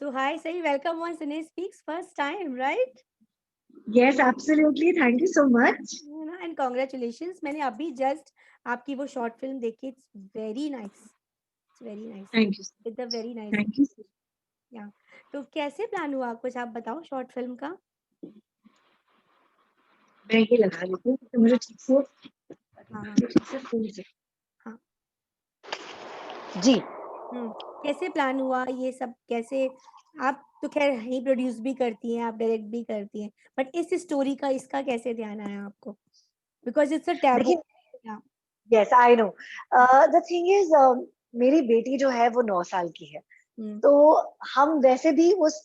So hi, Sahi, welcome on Cine Speaks first time, right? Yes, absolutely. Thank you so much. And congratulations. मैंने अभी just आपकी वो short film देखी. It's very nice. It's very nice. Thank you so With a much. very nice Thank you. yeah. तो कैसे plan हुआ कुछ आप बताओ short film का? मैं ये लगा लेती हूँ क्योंकि मुझे हाँ हाँ ठीक से फूल से हाँ. जी। कैसे प्लान हुआ ये सब कैसे आप तो खैर ही प्रोड्यूस भी करती हैं आप डायरेक्ट भी करती हैं बट इस स्टोरी का इसका कैसे ध्यान आया आपको बिकॉज इट्स अ टैबू. देखिए, yes I know. The thing is, मेरी बेटी जो है वो 9 साल की है। हम्म तो हम वैसे भी उस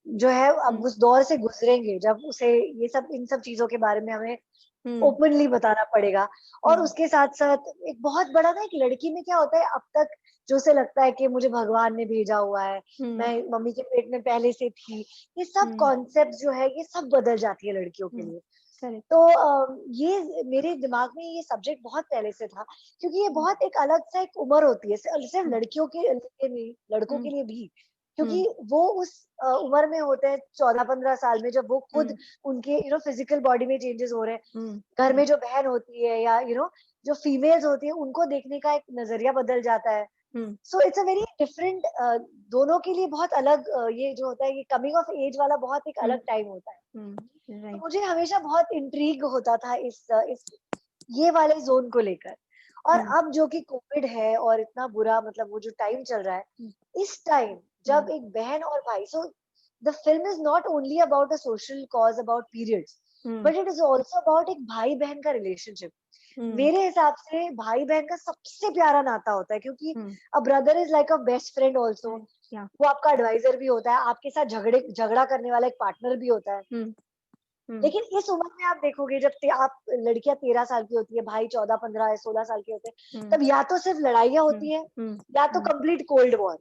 जो है अब हम्म उस दौर से गुजरेंगे जब उसे ये सब इन सब चीजों के बारे में हमें हम्म ओपनली बताना पड़ेगा। और हम्म उसके साथ साथ एक बहुत बड़ा ना, एक लड़की में क्या होता है अब तक, जो उसे लगता है कि मुझे भगवान ने भेजा हुआ है, हम्म मैं मम्मी के पेट में पहले से थी, ये सब हम्म कॉन्सेप्ट जो है ये सब बदल जाती है लड़कियों के लिए। करेक्ट. तो ये मेरे दिमाग में ये सब्जेक्ट बहुत पहले से था, क्योंकि ये बहुत एक अलग सा एक उम्र होती है, सिर्फ हम्म लड़कियों के लिए नहीं, लड़कों हम्म के लिए भी। हम्म क्योंकि वो उस उम्र में होते हैं 14-15 साल में, जब वो खुद, हम्म उनके फिजिकल बॉडी में चेंजेस हो रहे हैं। हम्म घर में जो बहन होती है या जो फीमेल्स होती है, उनको देखने का एक नजरिया बदल जाता है। Hmm so it's a very different, दोनों के लिए बहुत अलग, ये जो होता है ये कमिंग ऑफ एज वाला बहुत एक अलग टाइम होता है। तो राइट. मुझे हमेशा बहुत इंट्रीग होता था इस ये वाले जोन को लेकर। और हम्म अब जो कि कोविड है और इतना बुरा, मतलब वो जो टाइम चल रहा है, हम्म इस टाइम जब हम्म एक बहन और भाई, so the film is not only about a social cause about periods, hmm but it is also about एक भाई बहन का रिलेशनशिप। हम्म मेरे हिसाब से भाई बहन का सबसे प्यारा नाता होता है, क्योंकि hmm a brother is like a best friend also. Correct. Yeah. वो आपका एडवाइजर भी होता है, आपके साथ झगड़ा करने वाला एक पार्टनर भी होता है। हम्म हम्म लेकिन इस उम्र में आप देखोगे, जब आप लड़कियां 13 साल की होती है, भाई 14-15 16 साल के होते हैं, हम्म तब या तो सिर्फ लड़ाइयां हम्म होती है, हम्म या तो हम्म कंप्लीट कोल्ड वॉर।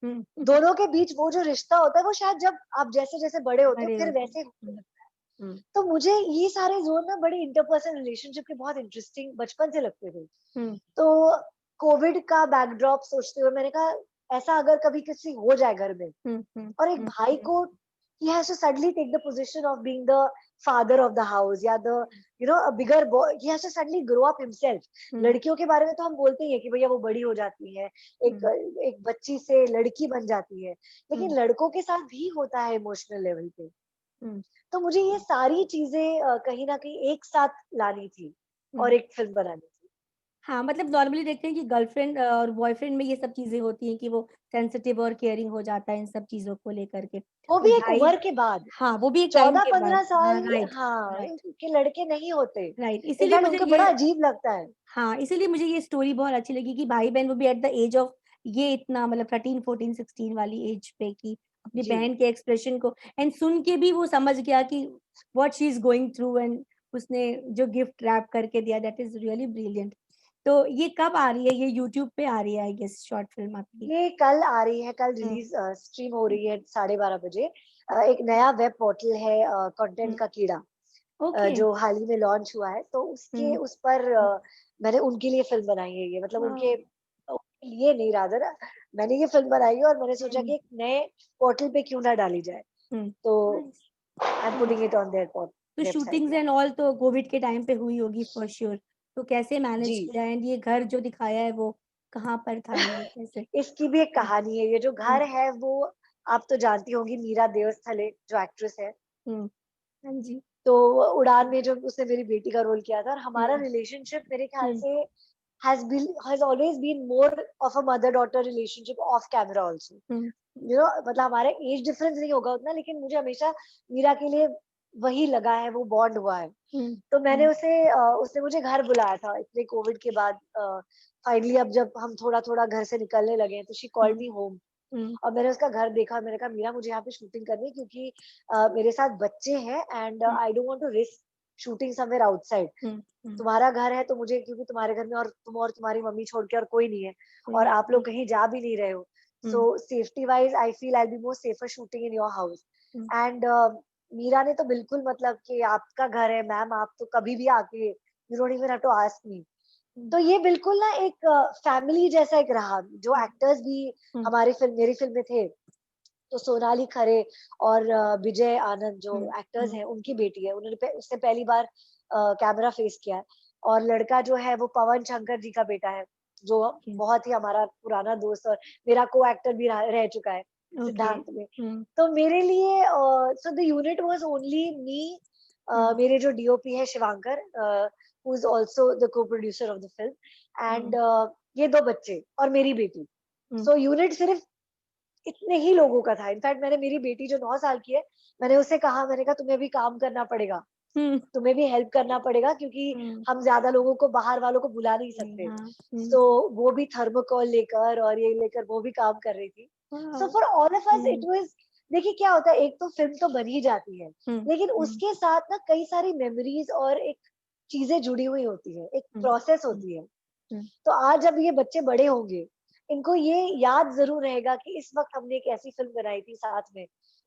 हम्म दोनों के बीच वो जो रिश्ता होता है, वो शायद जब आप जैसे जैसे बड़े होते हो बड़े फिर होते हैं. वैसे होने लगता है। हम्म तो मुझे ये सारे जोन ना बड़े इंटरपर्सनल रिलेशनशिप के बहुत इंटरेस्टिंग बचपन से लगते थे। हम्म तो कोविड का बैकड्रॉप सोचते हुए मैंने कहा, ऐसा अगर कभी किसी हो जाए घर में, और एक भाई हम्म को, he has to suddenly take the position of being the father of the house, या the a bigger boy, he has to suddenly grow up himself। हम्म लड़कियों के बारे में तो हम बोलते ही है कि भैया वो बड़ी हो जाती है, एक हम्म एक बच्ची से लड़की बन जाती है, हम्म लेकिन लड़कों के साथ भी होता है इमोशनल लेवल पे। हम्म तो मुझे ये सारी चीजें कहीं ना कहीं एक साथ लानी थी और हम्म एक फिल्म बनानी थी। हाँ मतलब नॉर्मली देखते हैं कि गर्लफ्रेंड और बॉयफ्रेंड में ये सब चीजें होती हैं कि वो सेंसिटिव और केयरिंग हो जाता है इन सब चीजों को लेकर के वो और भी एक भाई. उम्र के बाद, हाँ वो भी एक टाइम चौदह के बाद. पंद्रह हाँ साल राइट. हाँ, राइट. के लड़के नहीं होते, राइट इसीलिए इनफैक्ट मुझे उनको ये. बड़ा अजीब लगता है। हाँ इसीलिए मुझे ये स्टोरी बहुत अच्छी लगी कि भाई बहन वो भी एट द एज ऑफ ये इतना मतलब 13 14 16 वाली एज पे कि अपनी जी। बहन के एक्सप्रेशन को एंड सुन के भी वो समझ गया कि what she is going through and उसने जो गिफ्ट रैप करके दिया दैट इज रियली ब्रिलियंट. तो ये कब आ रही है ये यूट्यूब पे आ रही है आई गेस शॉर्ट फिल्म आपकी. ये कल आ रही है, कल हम्म रिलीज स्ट्रीम हो रही है 12:30 बजे। एक नया वेब पोर्टल है, कंटेंट हम्म का कीड़ा, ओके. जो हाल ही में लॉन्च हुआ है, तो उसके हम्म उस पर मैंने उनके लिए फिल्म बनाई है, ये मतलब वाओ. उनके लिए नहीं, रादर मैंने ये फिल्म बनाई है, और मैंने सोचा हम्म कि एक नए पोर्टल पे क्यों ना डाली जाए। तो nice. I am putting it on their तो वेबसाइट शूटिंग्स या। एंड ऑल तो कोविड के टाइम पे हुई होगी फॉर श्योर. तो कैसे मैनेज जी, किया एंड ये घर जो दिखाया है वो कहाँ पर था ये कैसे. इसकी भी एक हम्म कहानी है। ये जो घर है वो, आप तो जानती होंगी, मीरा देवस्थले जो एक्ट्रेस है, हम्म हाँ जी. तो उड़ान में जो उसने मेरी बेटी का रोल किया था, और हमारा हम्म रिलेशनशिप मेरे ख्याल हम्म से has always been more of a mother daughter relationship off camera also। हम्म मतलब हमारा एज डिफरेंस नहीं होगा उतना, लेकिन मुझे हमेशा मीरा के लिए वही लगा है, वो बॉन्ड हुआ है। हम्म तो मैंने हम्म उसने मुझे घर बुलाया था इतने कोविड के बाद। फाइनली अब जब हम थोड़ा थोड़ा घर से निकलने लगे हैं, तो she called hmm me home. Hmm और मैंने उसका घर देखा, मैंने कहा मीरा मुझे यहाँ पे शूटिंग करनी है, क्योंकि मेरे साथ बच्चे हैं, and hmm I don't want to risk shooting somewhere outside. Hmm hmm तुम्हारा घर है तो मुझे, क्योंकि तुम्हारे घर में और तुम्हारी मम्मी छोड़ के और कोई नहीं है, कोई और नहीं. आप लोग कहीं जा भी नहीं रहे हो, so hmm safety wise I feel I be more safer shooting in your house. Hmm and Meera ने तो बिल्कुल, मतलब कि आपका घर है मैम, आप तो कभी भी आके, you don't even have to ask me. तो ये बिल्कुल ना एक फैमिली जैसा एक रहा, जो एक्टर्स भी हुँ, हमारी फिल्म मेरी फिल्म में थे, तो सोनाली खरे और विजय आनंद जो हुँ, एक्टर्स हुँ, हैं, उनकी बेटी है। उन्होंने उसने पहली बार कैमरा फेस किया है। और लड़का जो है वो पवन शंकर जी का बेटा है, जो ओके, बहुत ही हमारा पुराना दोस्त और मेरा को एक्टर भी रह चुका है ओके, सिद्धांत में। हुँ, तो मेरे लिए so the unit was only me, hmm, मेरे जो डीओपी है Shivankar, who is also the co-producer of the film, and hmm, ये 2 बच्चे और मेरी बेटी। हुँ, सो यूनिट सिर्फ इतने ही लोगों का था। इनफैक्ट मैंने मेरी बेटी जो 9 साल की है, मैंने उससे कहा, मैंने कहा तुम्हें भी काम करना पड़ेगा, हुँ, तुम्हें भी हेल्प करना पड़ेगा, क्योंकि हुँ, हम ज़्यादा लोगों को, बाहर वालों को बुला नहीं जी, सकते। हाँ, हुँ, सो वो भी थर्मोकोल लेकर और ये लेकर वो भी काम कर रही थी। So wow! For all of us it hmm, was, देखिए क्या होता है, एक तो फ़िल्म तो बन ही जाती है, हुँ, लेकिन हुँ, उसके साथ ना कई सारी मेमोरीज़ और एक चीज़ें जुड़ी हुई होती है, एक हुँ, प्रोसेस हुँ, होती है। हुँ, तो आज जब ये बच्चे बड़े होंगे, इनको ये याद ज़रूर रहेगा कि इस वक़्त हमने एक ऐसी फ़िल्म बनाई थी साथ में,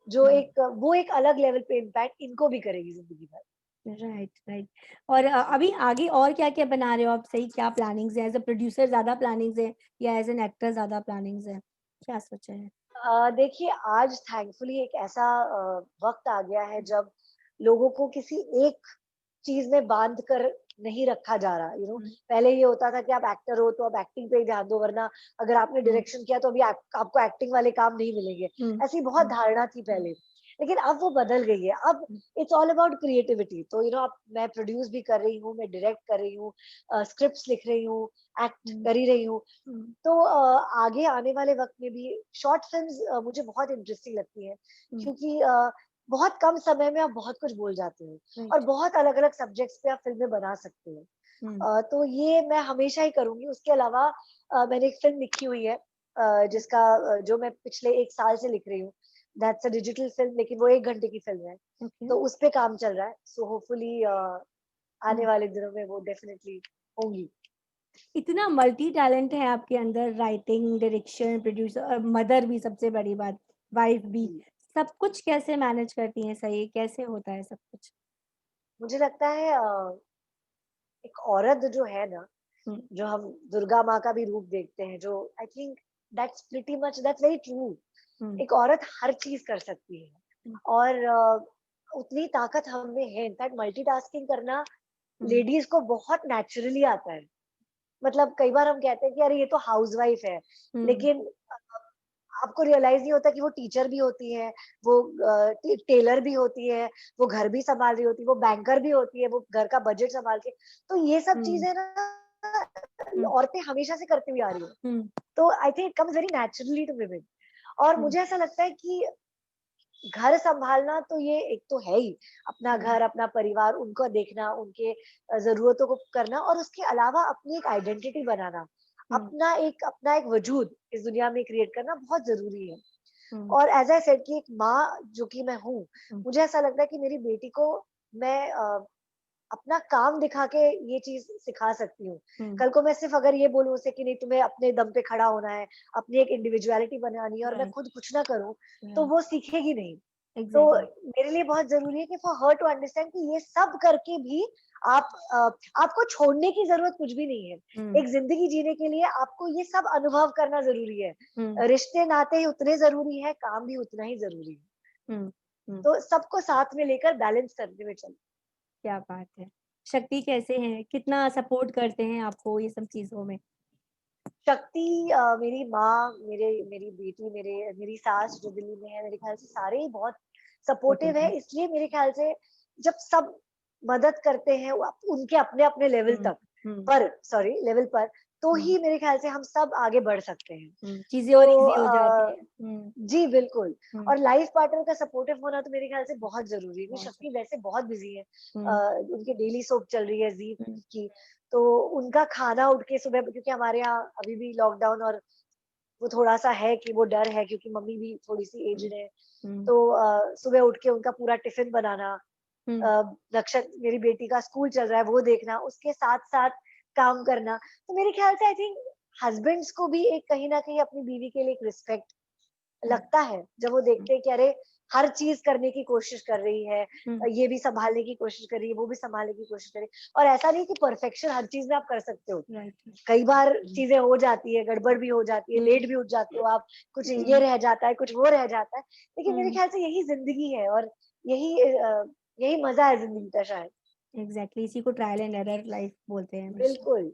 जो हुँ। एक वो एक अलग लेवल पे इम्पैक्ट इनको भी करेगी ज़िंदगी भर। Right, right. और अभी आगे और क्या-क्या बना रहे हो आप? सही क्या प्लानिंग्स हैं? एज़ अ प्रोड्यूसर ज़्यादा प्लानिंग्स हैं या एज़ एन एक्टर ज़्यादा प्लानिंग्स हैं? क्या सोचा है? देखिए आज थैंकफुली एक ऐसा वक़्त आ गया है जब लोगों को किसी एक चीज़ में बाँध कर नहीं रखा जा रहा, यू नो। हुँ, पहले ये होता था कि आप एक्टर हो तो आप एक्टिंग पे ही ध्यान दो, वरना अगर आपने हुँ, डायरेक्शन किया तो अभी आपको एक्टिंग वाले काम नहीं मिलेंगे। हुँ, ऐसी बहुत हुँ, धारणा थी हुँ, पहले। लेकिन अब वो बदल गई है। अब हुँ, इट्स ऑल अबाउट क्रिएटिविटी। तो यू नो, अब मैं प्रोड्यूस भी कर रही हूँ, मैं डायरेक्ट कर रही हूँ, स्क्रिप्ट्स लिख रही हूँ, एक्ट हुँ, कर ही रही हूँ। हुँ, तो आगे आने वाले वक़्त में भी शॉर्ट फ़िल्म्स मुझे बहुत इंटरेस्टिंग लगती हैं, हुँ, क्योंकि बहुत कम समय में आप बहुत कुछ बोल जाते हो और राइट, बहुत अलग-अलग सब्जेक्ट्स पे आप फ़िल्में बना सकते हो। हुँ, तो ये मैं हमेशा ही करूँगी। उसके अलावा मैंने एक फ़िल्म लिखी हुई है, जिसका जो मैं पिछले 1 साल से लिख रही हूँ। दैट्स अ डिजिटल फ़िल्म, लेकिन वो 1 घंटे की फ़िल्म है। ओके, तो उस पे काम चल रहा है। सो होपफुली आने हुँ। वाले दिनों में वो डेफ़िनिटली होंगी। इतना मल्टी टैलेंट है आपके अंदर राइटिंग, डायरेक्शन, प्रोड्यूसर और मदर भी सबसे बड़ी बात, वाइफ भी। जी। सब कुछ कैसे मैनेज करती हैं सही? कैसे होता है सब कुछ? मुझे लगता है एक औरत जो है ना, हुँ, जो हम दुर्गा माँ का भी रूप देखते हैं, जो I think that's pretty much, that's very true. Hmm, एक औरत हर चीज़ कर सकती है हुँ, और उतनी ताकत हम में है। इनफैक्ट मल्टीटास्किंग करना हुँ, लेडीज़ को बहुत नेचुरली आता है। मतलब कई बार हम कहते हैं कि अरे ये तो हाउसवाइफ है, हुँ, लेकिन आपको रियलाइज़ नहीं होता कि वो टीचर भी होती है, वो टेलर भी होती है, वो घर भी सँभाल रही होती है, वो बैंकर भी होती है, वो घर का बजट सँभाल के। तो ये सब हुँ, चीज़ें ना हुँ, औरतें हमेशा से करती हुई आ रही हैं। हुँ, तो I think it comes very naturally to women. और हुँ, मुझे ऐसा लगता है कि घर सँभालना तो ये एक तो है ही, अपना हुँ, घर, अपना परिवार, उनको देखना, उनके ज़रूरतों को करना और उसके अलावा अपनी एक आइडेंटिटी बनाना, हुँ, अपना एक वजूद इस दुनिया में क्रिएट करना बहुत ज़रूरी है। हुँ, और एज़ आई सेड कि एक माँ जो कि मैं हूँ, हुँ, मुझे ऐसा लगता है कि मेरी बेटी को मैं अपना काम दिखा के ये चीज़ सिखा सकती हूँ। हुँ, कल को मैं सिर्फ़ अगर ये बोलूँ उसे कि नहीं, तुम्हें अपने दम पे खड़ा होना है, अपनी एक इंडिविडुअलिटी बनानी है और मैं राइट, खुद कुछ ना करूँ, तो राइट, वो सीखेगी नहीं। तो एग्ज़ैक्टली, मेरे लिए बहुत ज़रूरी है कि फॉर हर टू अंडरस्टैंड कि ये सब करके भी आप आपको छोड़ने की ज़रूरत कुछ भी नहीं है। हुँ, एक ज़िंदगी जीने के लिए आपको ये सब अनुभव करना ज़रूरी है। हुँ, रिश्ते-नाते उतने ज़रूरी हैं, काम भी उतना ही ज़रूरी है। हुँ, हुँ, तो सबको साथ में लेकर बैलेंस करते हुए चलना। क्या बात है! शक्ति कैसे हैं? कितना सपोर्ट करते हैं आपको ये सब चीज़ों में? शक्ति, मेरी माँ, मेरी बेटी, मेरी सास जो दिल्ली में है, मेरे ख्याल से सारे ही बहुत सपोर्टिव सपोर्टिव है। हैं। इसलिए मेरे ख्याल से जब सब मदद करते हैं उनके अपने-अपने लेवल हुँ, तक हुँ, पर, सॉरी लेवल पर, तो हुँ, ही मेरे ख्याल से हम सब आगे बढ़ सकते हैं। हुँ, चीज़ें तो और ईज़ी हो जाती हैं। हुँ, जी, बिल्कुल। हुँ, और लाइफ पार्टनर का सपोर्टिव होना तो मेरे ख्याल से बहुत ज़रूरी है, क्योंकि बहुत शक्ति वैसे बहुत बिज़ी है। हुँ, उनकी डेली सोप चल रही है ज़ी हुँ, की, तो उनका खाना उठ के सुबह, क्योंकि हमारे यहाँ अभी भी लॉकडाउन और वो थोड़ा-सा है कि वो डर है, क्योंकि मम्मी भी थोड़ी-सी हुँ, एज्ड है। हुँ, तो सुबह उठ के उनका पूरा टिफ़िन बनाना, हुँ, नक्षत मेरी बेटी का स्कूल चल रहा है वो देखना, उसके साथ-साथ काम करना। तो मेरे ख्याल से आई थिंक हस्बैंड्स को भी एक कहीं न कहीं अपनी बीवी के लिए एक रिस्पेक्ट हुँ, लगता है, जब वो हुँ, देखते हैं कि अरे! हर चीज करने की कोशिश कर रही है, हम्म, ये भी संभालने की कोशिश कर रही है, वो भी संभालने की कोशिश कर रही है। और ऐसा नहीं कि परफेक्शन हर चीज में आप कर सकते हो, राइट। कई बार चीजें हो जाती है, गड़बड़ भी हो जाती है, लेट भी उठ जाते हो आप, कुछ ये हम्म, रह जाता है, कुछ वो रह जाता है, लेकिन मेरे हम्म, ख्याल से यही जिंदगी है, और यही मजा है जिंदगी का शायद। एग्जैक्टली, इसी को ट्रायल एंड एरर लाइफ बोलते हैं हमेशा। बिल्कुल,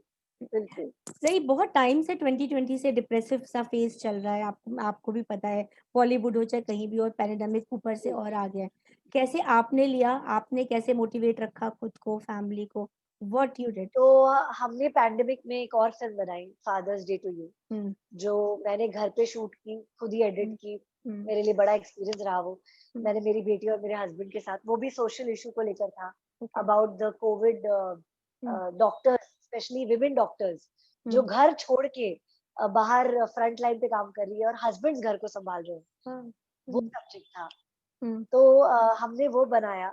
बिल्कुल। सही, बहुत टाइम से 2020 से डिप्रेसिव सा फेज चल रहा है, आपको आपको भी पता है, बॉलीवुड हो चाहे कहीं भी, और पैंडेमिक ऊपर से और आ गया है। कैसे आपने लिया, आपने कैसे मोटिवेट रखा खुद को, फैमिली को, व्हाट यू डिड? तो हमने पैंडेमिक में एक और फिल्म बनाई, फादर्स डे टू यू, हम्म, जो मैंने घर पे शूट की, खुद ही एडिट हम्म, की। हम्म, मेरे लिए बड़ा एक्सपीरियंस रहा वो। हम्म, मैंने मेरी बेटी और मेरे हस्बैंड के साथ, वो भी सोशल इशू को लेकर था, okay, about the Covid hmm, doctors, specially women doctors, जो हम्म, घर छोड़ के बाहर फ्रंट लाइन पे काम कर रही है और हस्बैंड्स घर को संभाल रहे हैं, हाँ, वो हम्म, सब्जेक्ट था। हम्म, तो हमने वो बनाया।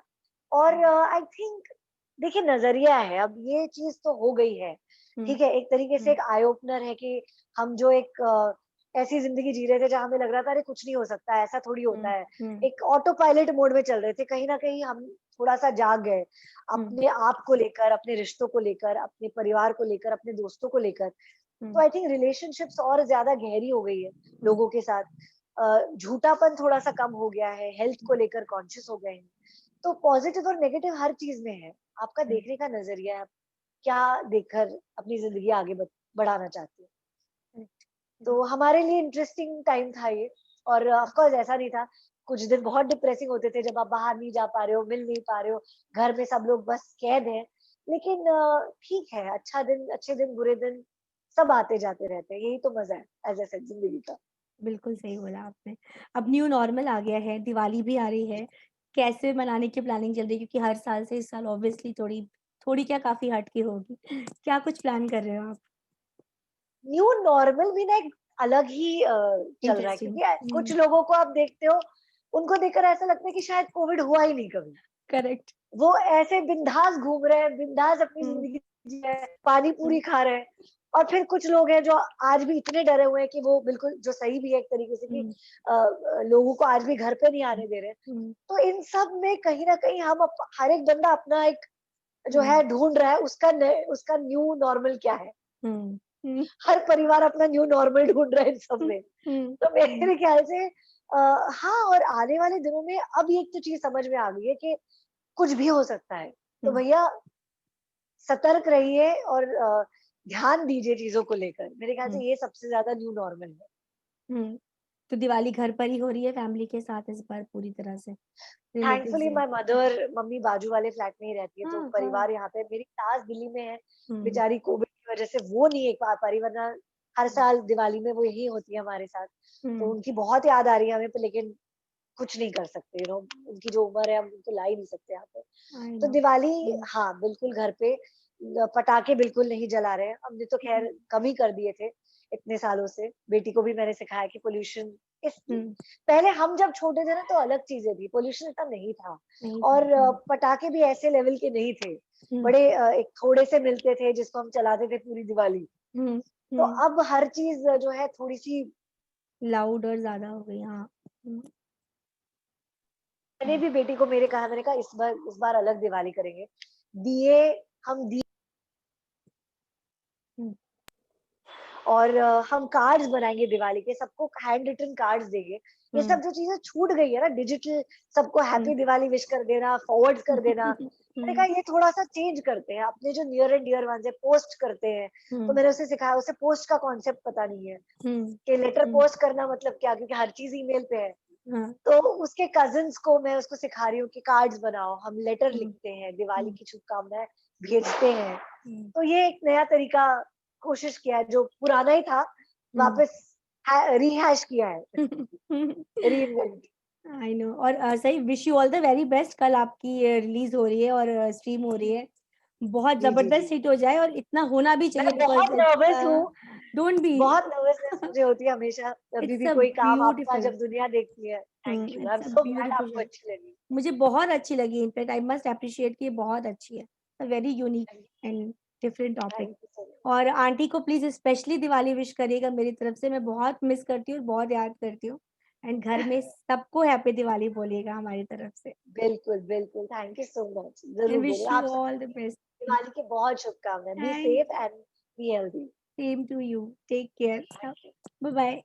और आई थिंक, देखिए नजरिया है, अब ये चीज तो हो गई है, हम्म, ठीक है, एक तरीके से हम्म, एक आई ओपनर है कि हम जो एक ऐसी जिंदगी जी रहे थे जहां हमें लग रहा था अरे कुछ नहीं हो सकता है, ऐसा थोड़ी होता हम्म, है, हम्म, एक ऑटो पायलट मोड में चल रहे थे, कहीं ना कहीं हम थोड़ा सा जाग गए, हम्म, अपने आप को लेकर, अपने रिश्तों को लेकर, अपने परिवार को लेकर, अपने दोस्तों को लेकर। तो हम्म, आई थिंक रिलेशनशिप्स और ज्यादा गहरी हो गई है हम्म, लोगों के साथ, झूठापन थोड़ा सा कम हो गया है, हेल्थ को लेकर कॉन्शियस हो गए हैं। तो पॉजिटिव और नेगेटिव हर चीज में है, आपका हम्म, देखने का नजरिया है, आप क्या देखकर अपनी जिंदगी आगे बढ़ाना चाहते हैं। correct, तो correct, हमारे लिए इंटरेस्टिंग टाइम था ये। और ऑफ कोर्स ऐसा नहीं था, कुछ दिन बहुत डिप्रेसिंग होते थे, जब आप बाहर नहीं जा पा रहे हो, मिल नहीं पा रहे हो, घर में सब लोग बस कैद हैं। लेकिन ठीक है, अच्छा दिन, अच्छे दिन, बुरे दिन सब आते जाते रहते हैं, यही तो मजा है एज ए जिंदगी का। बिल्कुल सही बोला आपने। अब न्यू नॉर्मल आ गया है, दिवाली भी आ रही है, कैसे मनाने की प्लानिंग चल रही है? क्योंकि हर साल से इस साल ऑब्वियसली थोड़ी थोड़ी क्या काफ़ी हट के होगी। क्या कुछ प्लान कर रहे हो आप? न्यू नॉर्मल भी ना एक अलग ही चल रहा है, इंटरेस्टिंग। क्योंकि कुछ लोगों को आप देखते हो, उनको देखकर ऐसा लगता है कि शायद कोविड हुआ ही नहीं कभी। करेक्ट। वो ऐसे बिंदास घूम रहे हैं, बिंदास अपनी हुँ, जिंदगी जी रहे हैं, पानी पूरी हुँ, खा रहे हैं। और फिर कुछ लोग हैं जो आज भी इतने डरे हुए हैं कि वो बिल्कुल, जो सही भी है एक तरीके से, कि हुँ, लोगों को आज भी घर पे नहीं हुँ, आने दे रहे हैं। हुँ, तो इन सब में कहीं ना कहीं हम हर एक बंदा अपना एक जो हुँ, है ढूंढ रहा है, उसका न्यू नॉर्मल क्या है। हुँ, हुँ, हर परिवार अपना न्यू नॉर्मल ढूंढ रहा है इन सब हुँ, में। हुँ, तो हुँ, मेरे ख्याल से हाँ, और आने वाले दिनों में अब ये एक तो चीज समझ में आ गई है कि कुछ भी हो सकता है। तो हुँ, भैया सतर्क रहिए और ध्यान दीजिए चीजों को लेकर। मेरे ख्याल हुँ, से ये सबसे ज्यादा न्यू नॉर्मल है। हुँ। तो दिवाली घर पर ही हो रही है फैमिली के साथ इस बार पूरी तरह से? रिलेटिव्स थैंकफुली हैं? माय मदर, मम्मी बाजू वाले फ्लैट में ही रहती है, तो हाँ, हाँ। परिवार यहाँ पे, मेरी सास दिल्ली में है, हुँ, बेचारी कोविड की वजह से वो नहीं एक पा पा रही, वरना हर हुँ, साल दिवाली में वो यही होती है हमारे साथ। तो हुँ, उनकी बहुत याद आ रही है हमें पे, लेकिन कुछ नहीं कर सकते, उनकी जो उम्र है, हम उनको ला ही नहीं सकते यहाँ पे। आई तो नो। दिवाली, हुँ, हाँ बिल्कुल घर पे, पटाखे बिल्कुल नहीं जला रहे हैं, हमने तो हुँ, खैर कम ही कर दिए थे इतने सालों से। बेटी को भी मैंने सिखाया कि पोल्यूशन इस, हुँ, पहले हम जब छोटे थे ना तो अलग चीजें थी, पोल्यूशन इतना नहीं था, नहीं था। और हुँ, पटाखे भी ऐसे लेवल के नहीं थे, हुँ, बड़े एक थोड़े से मिलते थे जिसको हम चलाते थे पूरी दिवाली। हुँ, तो हुँ। अब हर चीज जो है थोड़ी सी, लाउड और ज़्यादा हो गई, हाँ। हुँ, मैंने हुँ, भी बेटी को मेरे कहा, मैंने कहा इस बार अलग दिवाली करेंगे, दिए, हम दिए, हुँ, और हम कार्ड्स बनाएंगे दिवाली के, सबको हैंड रिटन कार्ड्स देंगे। ये हुँ, सब जो चीजें छूट गई है ना, डिजिटल, सबको हुँ, हैप्पी दिवाली विश कर देना, फॉरवर्ड कर देना, मैंने कहा हुँ, ये थोड़ा सा चेंज करते हैं, अपने जो नियर एंड डियर वन से पोस्ट करते हैं। तो हुँ, मैंने उसे सिखाया, उसे पोस्ट का कॉन्सेप्ट पता नहीं है हुँ, कि लेटर हुँ, पोस्ट करना मतलब क्या, क्योंकि हर चीज ईमेल पे है। हाँ, तो उसके कजिन्स को मैं उसको सिखा रही हूँ कि कार्ड्स बनाओ, हम लेटर हुँ, लिखते हैं, दिवाली हुँ, की शुभकामनाएं भेजते हैं। हुँ, तो ये एक नया तरीका कोशिश किया है, जो पुराना ही था हुँ। वापस रिहैश किया है, रीइन्वेंट। I know. और सही, wish you all the very best. कल आपकी रिलीज़ हो रही है और स्ट्रीम हो रही है। बहुत जी, जी, जी। ज़बरदस्त हिट हो जाए, और इतना होना भी चाहिए, मैं बहुत बिकॉज़ इट्स नर्वस हूँ, डोंट बी। बहुत नर्वसनेस मुझे होती है हमेशा, कभी इट्स भी अ कोई काम आपका ब्यूटीफुल। जब दुनिया देखती है। Thank you, I am it's a so glad beautiful आपको शो। अच्छी लगी। मुझे बहुत अच्छी लगी, इनफैक्ट आई मस्ट एप्रिशिएट कि ये बहुत अच्छी है। A very unique thank and different topic. Thank you so much. और आंटी को प्लीज़ स्पेशली दिवाली विश करिएगा मेरी तरफ से, मैं बहुत मिस करती हूँ और बहुत याद करती हूँ। एंड घर में सबको हैप्पी दिवाली बोलिएगा हमारी तरफ से। बिल्कुल, बिल्कुल। Thank you so much. And ज़रूर विश बोलूँगा। यू आप ऑल द सबको बेस्ट। दिवाली की बहुत शुभकामनाएँ। Be thank safe and be healthy. Same to you. Take care. Thank you. Bye bye.